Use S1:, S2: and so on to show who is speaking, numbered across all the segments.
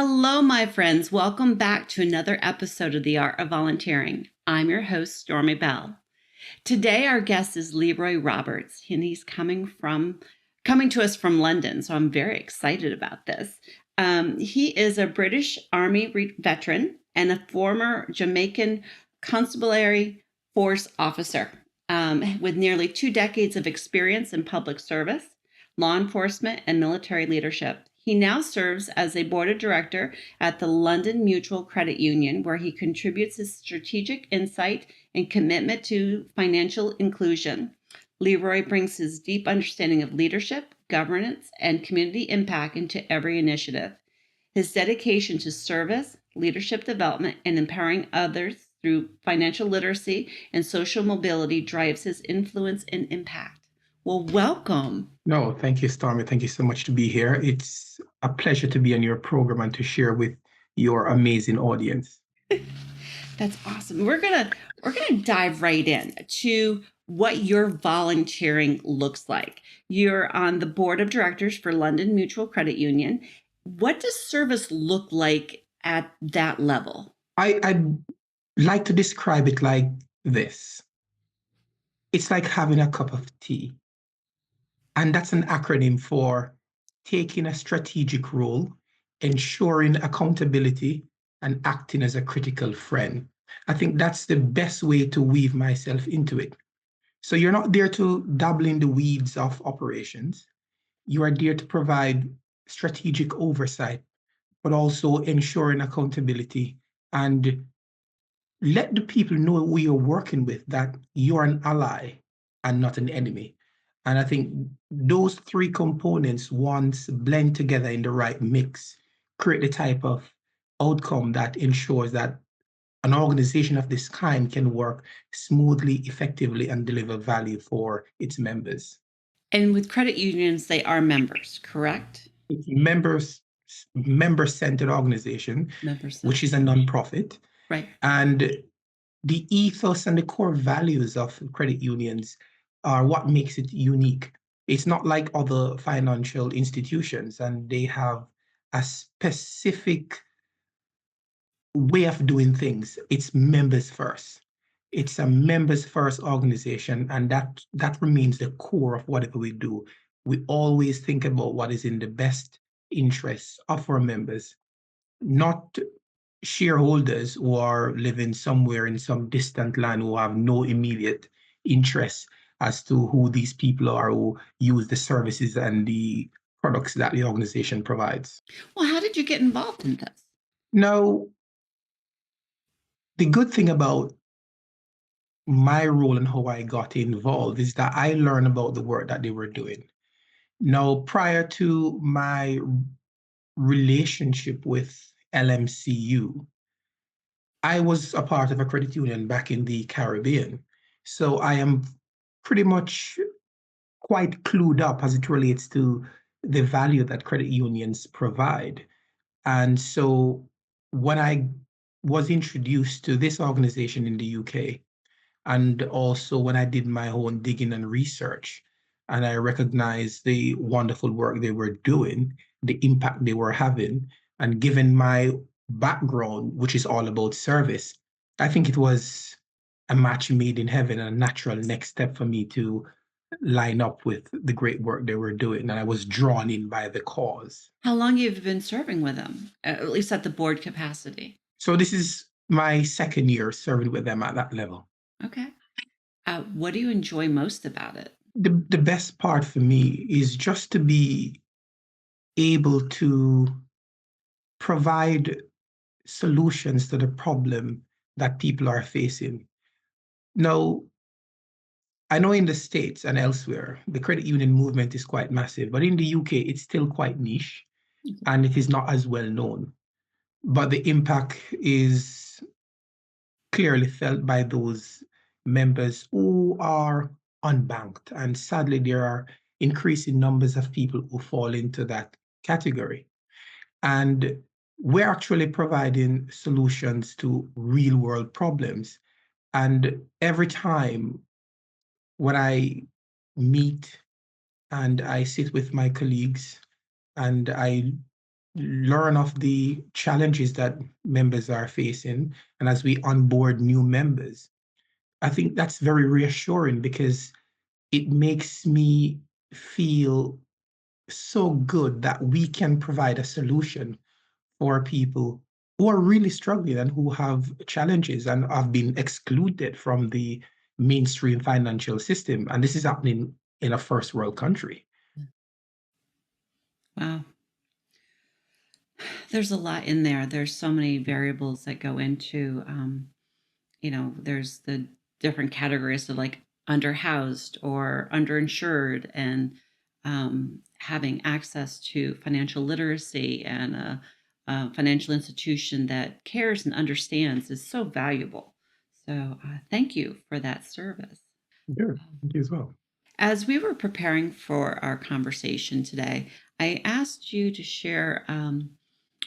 S1: Hello, my friends. Welcome back to another episode of The Art of Volunteering. I'm your host, Stormy Bell. Today, our guest is Leroy Roberts, and he's coming to us from London. So I'm very excited about this. He is a British Army veteran and a former Jamaican Constabulary Force officer with nearly 2 decades of experience in public service, law enforcement, and military leadership. He now serves as a board of director at the London Mutual Credit Union, where he contributes his strategic insight and commitment to financial inclusion. Leroy brings his deep understanding of leadership, governance, and community impact into every initiative. His dedication to service, leadership development, and empowering others through financial literacy and social mobility drives his influence and impact. Well, welcome.
S2: No, thank you, Stormy. Thank you so much to be here. It's a pleasure to be on your program and to share with your amazing audience.
S1: That's awesome. We're gonna dive right in to what your volunteering looks like. You're on the board of directors for London Mutual Credit Union. What does service look like at that level?
S2: I'd like to describe it like this. It's like having a cup of tea. And that's an acronym for taking a strategic role, ensuring accountability, and acting as a critical friend. I think that's the best way to weave myself into it. So you're not there to dabble in the weeds of operations. You are there to provide strategic oversight, but also ensuring accountability and let the people know who you're working with that you're an ally and not an enemy. And I think those three components, once blend together in the right mix, create the type of outcome that ensures that an organization of this kind can work smoothly, effectively, and deliver value for its members.
S1: And with credit unions, they are members, correct?
S2: It's member-centered organization,
S1: Members,
S2: which is a nonprofit.
S1: right?
S2: And the ethos and the core values of credit unions are what makes it unique. It's not like other financial institutions, and they have a specific way of doing things. It's members first. It's a members first organization, and that remains the core of whatever we do. We always think about what is in the best interests of our members, not shareholders who are living somewhere in some distant land who have no immediate interest as to who these people are who use the services and the products that the organization provides.
S1: Well, how did you get involved in this?
S2: Now, the good thing about my role and how I got involved is that I learned about the work that they were doing. Now, prior to my relationship with LMCU, I was a part of a credit union back in the Caribbean. So I am pretty much quite clued up as it relates to the value that credit unions provide. And so when I was introduced to this organization in the UK, and also when I did my own digging and research, and I recognized the wonderful work they were doing, the impact they were having, and given my background, which is all about service, I think it was a match made in heaven and a natural next step for me to line up with the great work they were doing. And I was drawn in by the cause.
S1: How long have you been serving with them, at least at the board capacity?
S2: So this is my second year serving with them at that level.
S1: Okay. What do you enjoy most about it?
S2: The best part for me is just to be able to provide solutions to the problem that people are facing. Now, I know in the States and elsewhere, the credit union movement is quite massive, but in the UK, it's still quite niche and it is not as well known. But the impact is clearly felt by those members who are unbanked. And sadly, there are increasing numbers of people who fall into that category. And we're actually providing solutions to real world problems. And every time when I meet and I sit with my colleagues and I learn of the challenges that members are facing, and as we onboard new members, I think that's very reassuring because it makes me feel so good that we can provide a solution for people who are really struggling and who have challenges and have been excluded from the mainstream financial system. And this is happening in a first world country.
S1: Wow. There's a lot in there. There's so many variables that go into, there's the different categories of like underhoused or underinsured and having access to financial literacy and a financial institution that cares and understands is so valuable. So thank you for that service.
S2: Sure, thank you as well.
S1: As we were preparing for our conversation today, I asked you to share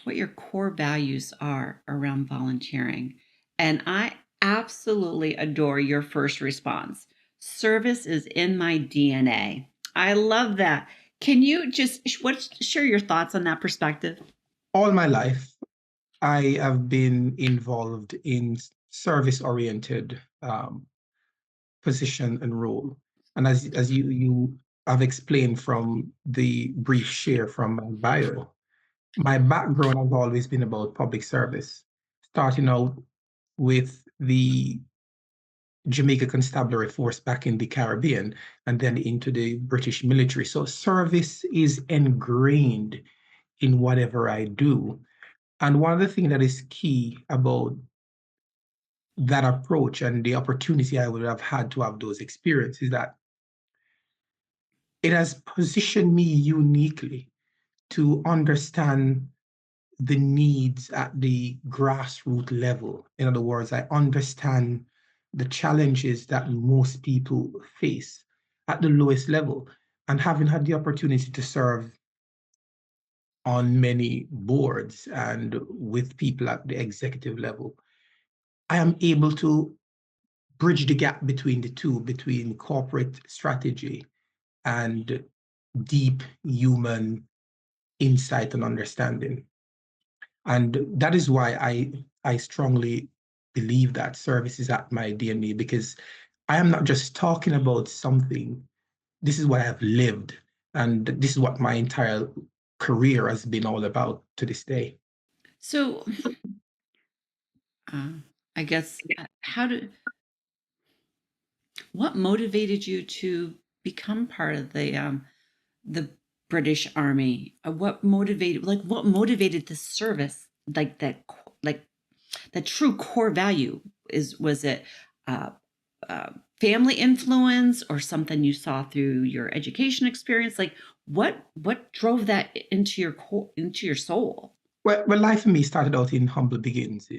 S1: what your core values are around volunteering. And I absolutely adore your first response. Service is in my DNA. I love that. Can you just share your thoughts on that perspective?
S2: All my life, I have been involved in service-oriented position and role. And as you have explained from the brief share from my bio, my background has always been about public service, starting out with the Jamaica Constabulary Force back in the Caribbean and then into the British military. So service is ingrained in whatever I do. And one of the things that is key about that approach and the opportunity I would have had to have those experiences is that it has positioned me uniquely to understand the needs at the grassroots level. In other words, I understand the challenges that most people face at the lowest level. And having had the opportunity to serve on many boards and with people at the executive level, I am able to bridge the gap between the two, between corporate strategy and deep human insight and understanding. And that is why I strongly believe that service is at my DNA, because I am not just talking about something. This is what I have lived, and this is what my entire career has been all about to this day.
S1: So, uh, I guess, what motivated you to become part of the British Army? What motivated the service? Like the true core value was it uh, uh, family influence or something you saw through your education experience? Like what drove that into your into your soul?
S2: Well, life for me started out in humble beginnings,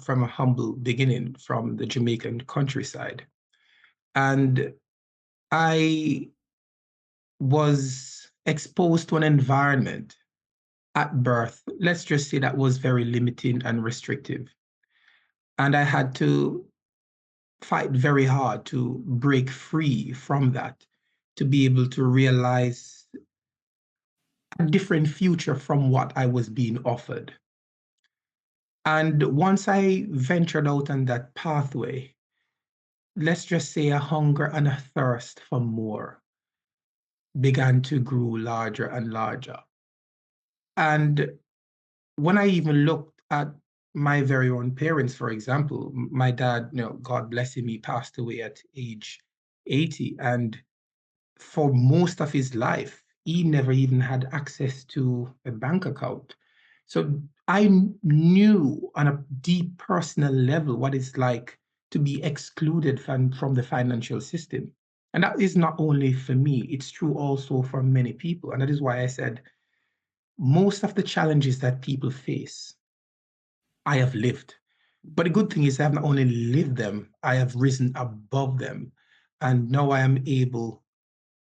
S2: from a humble beginning from the Jamaican countryside. And I was exposed to an environment at birth, let's just say, that was very limiting and restrictive. And I had to fight very hard to break free from that, to be able to realize a different future from what I was being offered. And once I ventured out on that pathway, let's just say a hunger and a thirst for more began to grow larger and larger. And when I even looked at my very own parents, for example, my dad, God bless him, he passed away at age 80. And for most of his life, he never even had access to a bank account. So I knew on a deep personal level what it's like to be excluded from the financial system. And that is not only for me, it's true also for many people. And that is why I said most of the challenges that people face, I have lived. But the good thing is, I have not only lived them, I have risen above them. And now I am able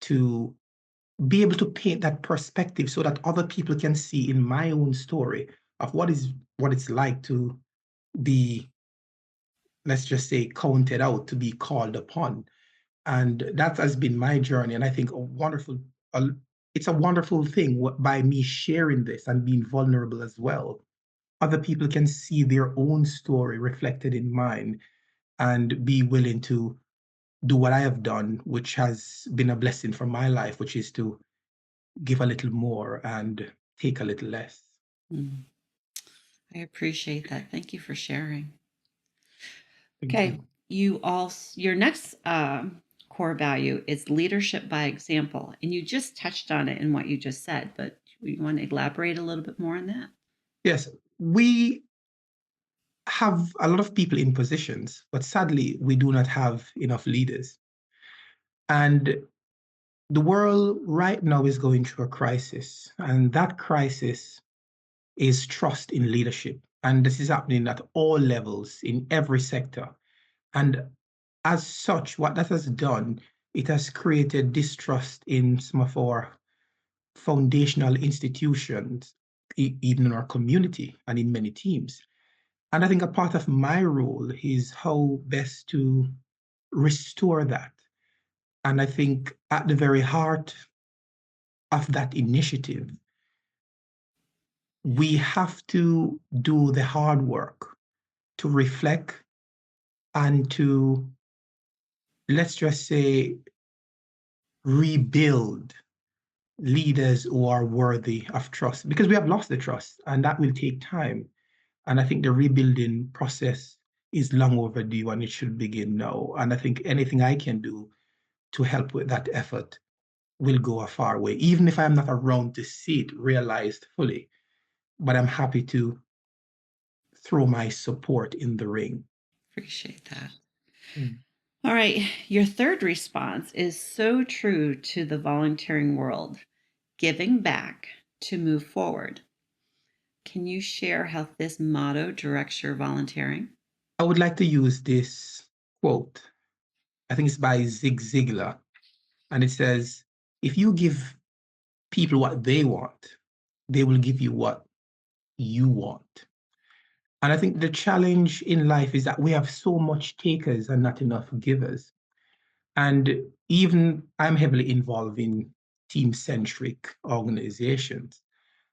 S2: to be able to paint that perspective so that other people can see in my own story of what it's like to be, let's just say, counted out, to be called upon. And that has been my journey. And I think a wonderful, uh, it's a wonderful thing by me sharing this and being vulnerable as well. Other people can see their own story reflected in mine and be willing to do what I have done, which has been a blessing for my life, which is to give a little more and take a little less.
S1: Mm. I appreciate that. Thank you for sharing.
S2: Thank
S1: Okay,
S2: you.
S1: your next core value is leadership by example, and you just touched on it in what you just said, but you want to elaborate a little bit more on that?
S2: Yes, we have a lot of people in positions, but sadly, we do not have enough leaders. And the world right now is going through a crisis, and that crisis is trust in leadership. And this is happening at all levels in every sector. And as such, what that has done, it has created distrust in some of our foundational institutions, even in our community and in many teams. And I think a part of my role is how best to restore that. And I think at the very heart of that initiative, we have to do the hard work to reflect and to, let's just say, rebuild leaders who are worthy of trust because we have lost the trust and that will take time. And I think the rebuilding process is long overdue and it should begin now. And I think anything I can do to help with that effort will go a far way, even if I'm not around to see it realized fully. But I'm happy to throw my support in the ring.
S1: Appreciate that.
S2: Mm.
S1: All right, your third response is so true to the volunteering world, giving back to move forward. Can you share how this motto directs your volunteering?
S2: I would like to use this quote. I think it's by Zig Ziglar. And it says, if you give people what they want, they will give you what you want. And I think the challenge in life is that we have so much takers and not enough givers. And even I'm heavily involved in team centric organizations.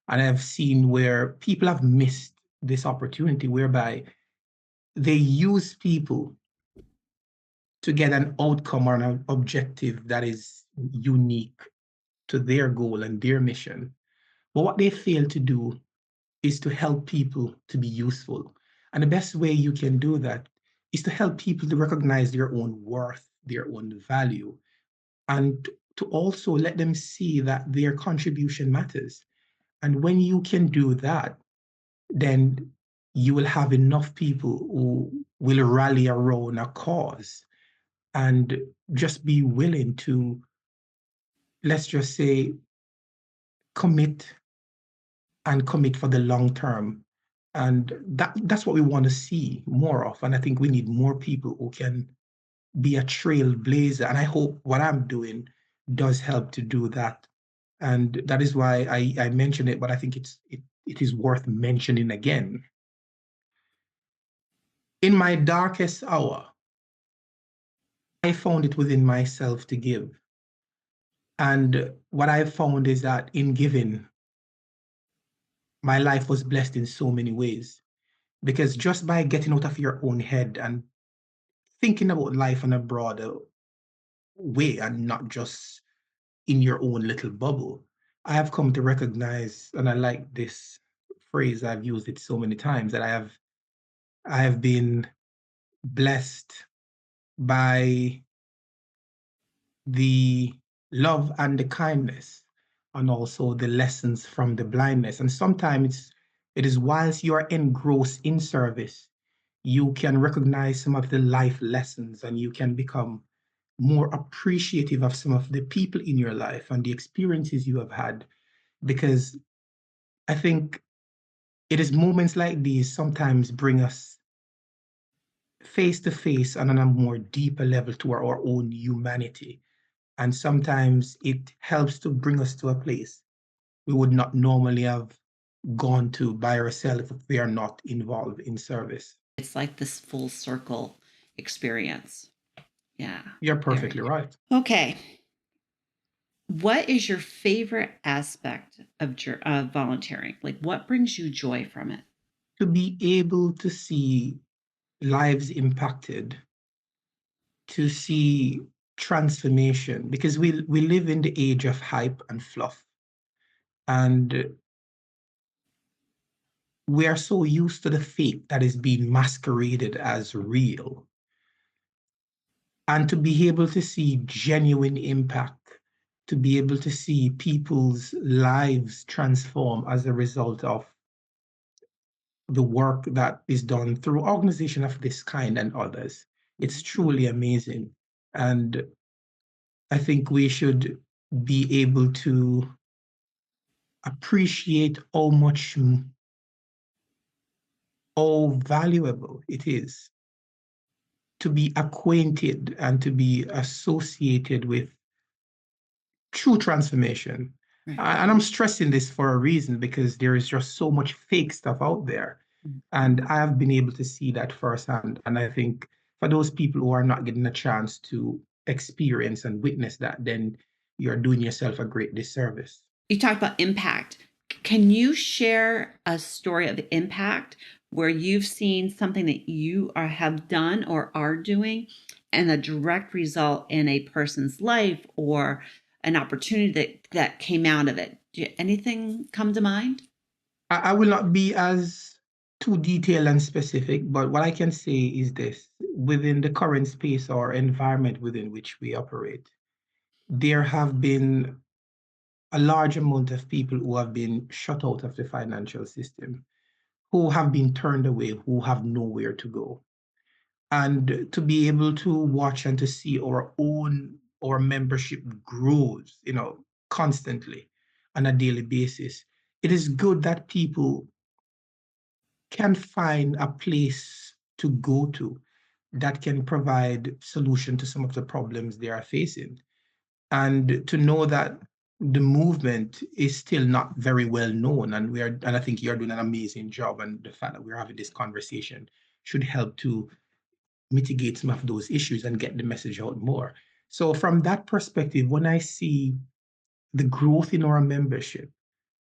S2: And I've seen where people have missed this opportunity whereby they use people to get an outcome or an objective that is unique to their goal and their mission. But what they fail to do is to help people to be useful. And the best way you can do that is to help people to recognize their own worth, their own value, and to also let them see that their contribution matters. And when you can do that, then you will have enough people who will rally around a cause and just be willing to, let's just say, commit and commit for the long term. And that's what we want to see more of. And I think we need more people who can be a trailblazer. And I hope what I'm doing does help to do that. And that is why I mentioned it, but I think it is worth mentioning again. In my darkest hour, I found it within myself to give. And what I found is that in giving, my life was blessed in so many ways. Because just by getting out of your own head and thinking about life in a broader way and not just in your own little bubble, I have come to recognize, and I like this phrase, I've used it so many times, that I have been blessed by the love and the kindness and also the lessons from the blindness. And sometimes it is whilst you are engrossed in service, you can recognize some of the life lessons and you can become more appreciative of some of the people in your life and the experiences you have had. Because I think it is moments like these sometimes bring us face to face and on a more deeper level to our own humanity. And sometimes it helps to bring us to a place we would not normally have gone to by ourselves if we are not involved in service.
S1: It's like this full circle experience. Yeah.
S2: You're
S1: Very
S2: perfectly right.
S1: okay. What is your favorite aspect of volunteering? Like, what brings you joy from it?
S2: To be able to see lives impacted, to see transformation, because we live in the age of hype and fluff, and we are so used to the fake that is being masqueraded as real. And to be able to see genuine impact, to be able to see people's lives transform as a result of the work that is done through organization of this kind and others, it's truly amazing. And I think we should be able to appreciate how valuable it is to be acquainted and to be associated with true transformation.
S1: Right.
S2: And I'm stressing this for a reason because there is just so much fake stuff out there.
S1: Mm.
S2: And I have been able to see that firsthand. And I think for those people who are not getting a chance to experience and witness that, then you're doing yourself a great disservice.
S1: You talked about impact. Can you share a story of impact where you've seen something that have done or are doing and a direct result in a person's life or an opportunity that came out of it? Anything come to mind?
S2: I will not be as too detailed and specific, but what I can say is this: within the current space or environment within which we operate, there have been a large amount of people who have been shut out of the financial system, who have been turned away, who have nowhere to go. And to be able to watch and to see our membership grows, constantly on a daily basis. It is good that people can find a place to go to that can provide solution to some of the problems they are facing. And to know that the movement is still not very well known, and I think you're doing an amazing job, and the fact that we're having this conversation should help to mitigate some of those issues and get the message out more. So from that perspective, when I see the growth in our membership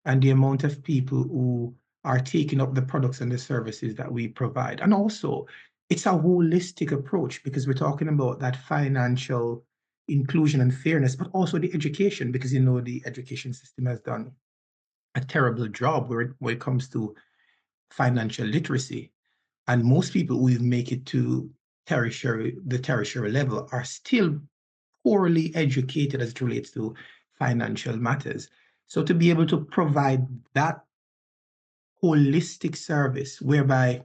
S2: and the amount of people who are taking up the products and the services that we provide. And also, it's a holistic approach because we're talking about that financial inclusion and fairness, but also the education, because the education system has done a terrible job when it comes to financial literacy. And most people who even make it to the tertiary level are still poorly educated as it relates to financial matters. So to be able to provide that holistic service whereby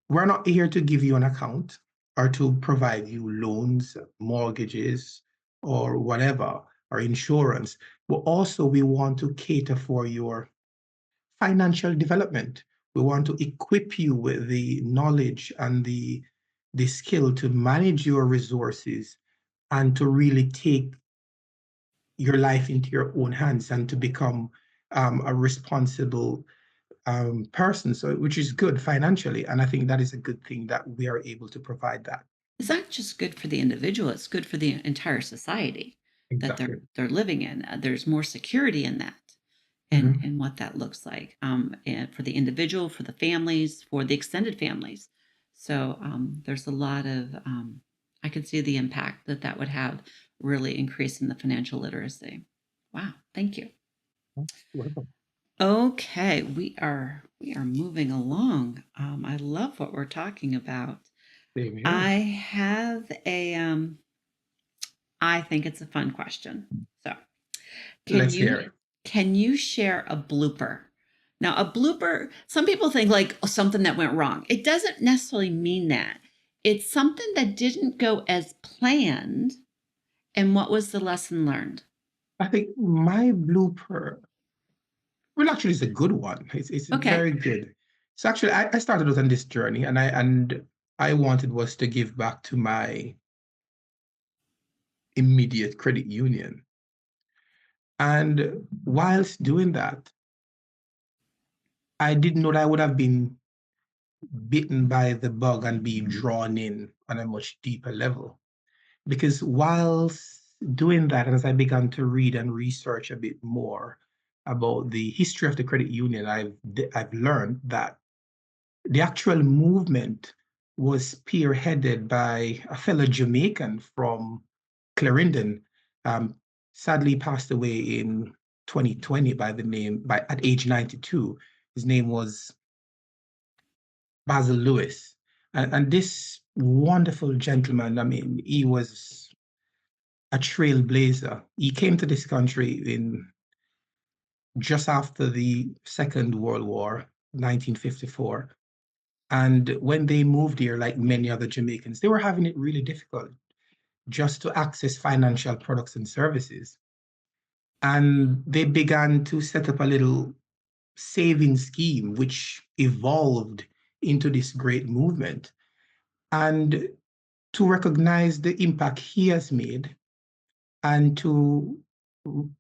S2: we're not here to give you an account or to provide you loans, mortgages, or whatever, or insurance, but also we want to cater for your financial development. We want to equip you with the knowledge and the skill to manage your resources and to really take your life into your own hands and to become a responsible person, so which is good financially. And I think that is a good thing that we are able to provide that.
S1: It's not just good for the individual, it's good for the entire society that
S2: Exactly.
S1: they're living in. There's more security in that
S2: Mhm.
S1: and what that looks like, and for the individual, for the families, for the extended families. So there's a lot of I could see the impact that would have, really increasing the financial literacy. Wow, thank you.
S2: Welcome.
S1: Okay, we are moving along. I love what we're talking about.
S2: Same
S1: I
S2: here.
S1: have I think it's a fun question. So, can
S2: Let's
S1: you
S2: hear it.
S1: can you share a blooper? Now, a blooper, some people think like something that went wrong. It doesn't necessarily mean that. It's something that didn't go as planned. And what was the lesson learned?
S2: I think my blooper, well, actually, it's a good one. It's
S1: Okay.
S2: very good. So actually, I started out on this journey, and I wanted was to give back to my immediate credit union. And whilst doing that, I didn't know that I would have been bitten by the bug and be drawn in on a much deeper level. Because whilst doing that, and as I began to read and research a bit more about the history of the credit union, I've learned that the actual movement was spearheaded by a fellow Jamaican from Clarendon. Um, Sadly passed away in 2020 by at age 92. His name was Basil Lewis. And this wonderful gentleman, I mean, he was a trailblazer. He came to this country in just after the Second World War, 1954. And when they moved here, like many other Jamaicans, they were having it really difficult just to access financial products and services. And they began to set up a little saving scheme, which evolved into this great movement. And to recognize the impact he has made, and to,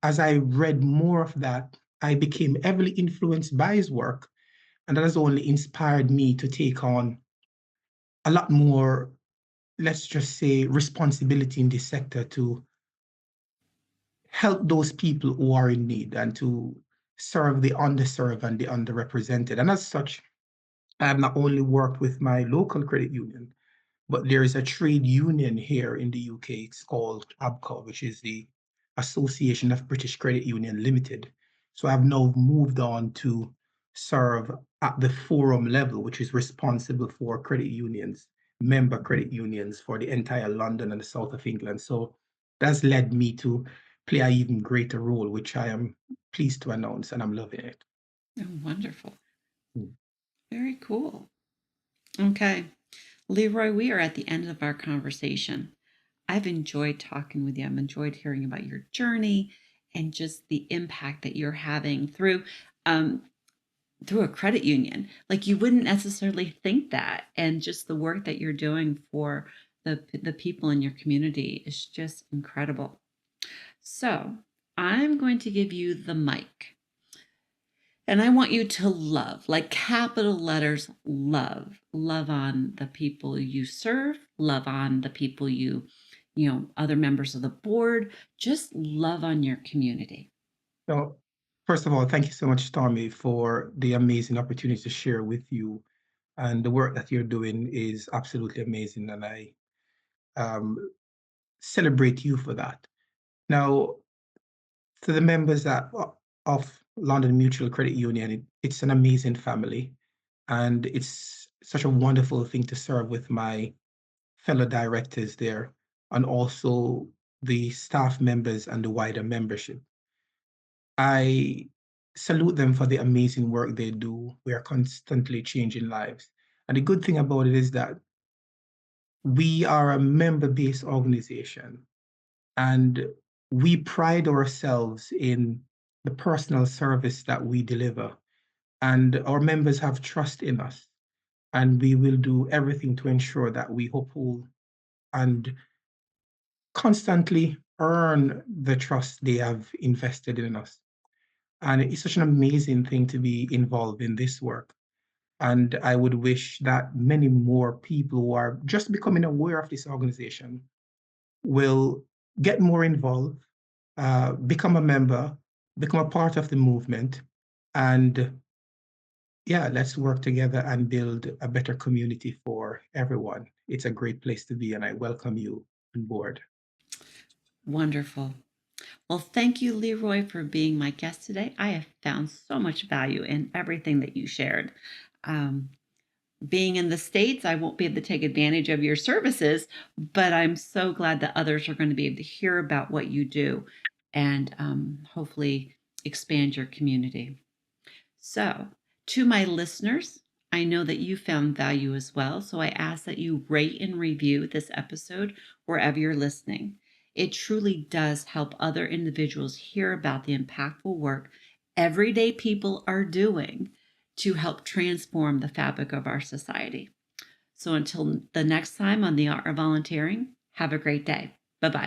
S2: as I read more of that, I became heavily influenced by his work. And that has only inspired me to take on a lot more, let's just say, responsibility in this sector to help those people who are in need and to serve the underserved and the underrepresented. And as such, I have not only worked with my local credit union, but there is a trade union here in the UK. It's called ABCO, which is the Association of British Credit Union Limited. So I've now moved on to serve at the forum level, which is responsible for credit unions, member credit unions for the entire London and the south of England. So that's led me to play an even greater role, which I am pleased to announce, and I'm loving it.
S1: Oh, wonderful.
S2: Mm.
S1: Very cool. Okay. Leroy, we are at the end of our conversation. I've enjoyed talking with you. I've enjoyed hearing about your journey and just the impact that you're having um, through a credit union. Like you wouldn't necessarily think that, and just the work that you're doing for the people in your community is just incredible. So I'm going to give you the mic. And I want you to love, like capital letters, love on the people you serve, love on the people other members of the board, just love on your community.
S2: So, first of all, thank you so much, Stormy, for the amazing opportunity to share with you. And the work that you're doing is absolutely amazing. And I um, celebrate you for that. Now, to the members of London Mutual Credit Union, it's an amazing family. And it's such a wonderful thing to serve with my fellow directors there and also the staff members and the wider membership. I salute them for the amazing work they do. We are constantly changing lives. And the good thing about it is that we are a member-based organization, and we pride ourselves in the personal service that we deliver. And our members have trust in us, and we will do everything to ensure that we uphold and constantly earn the trust they have invested in us. And it's such an amazing thing to be involved in this work. And I would wish that many more people who are just becoming aware of this organization will get more involved, become a member, become a part of the movement, and yeah, let's work together and build a better community for everyone. It's a great place to be, and I welcome you on board.
S1: Wonderful. Well, thank you, Leroy, for being my guest today. I have found so much value in everything that you shared. Um, Being in the States, I won't be able to take advantage of your services, but I'm so glad that others are going to be able to hear about what you do and hopefully expand your community. So, to my listeners, I know that you found value as well. So, I ask that you rate and review this episode wherever you're listening. It truly does help other individuals hear about the impactful work everyday people are doing to help transform the fabric of our society. So, until the next time on The Art of Volunteering, have a great day. Bye bye.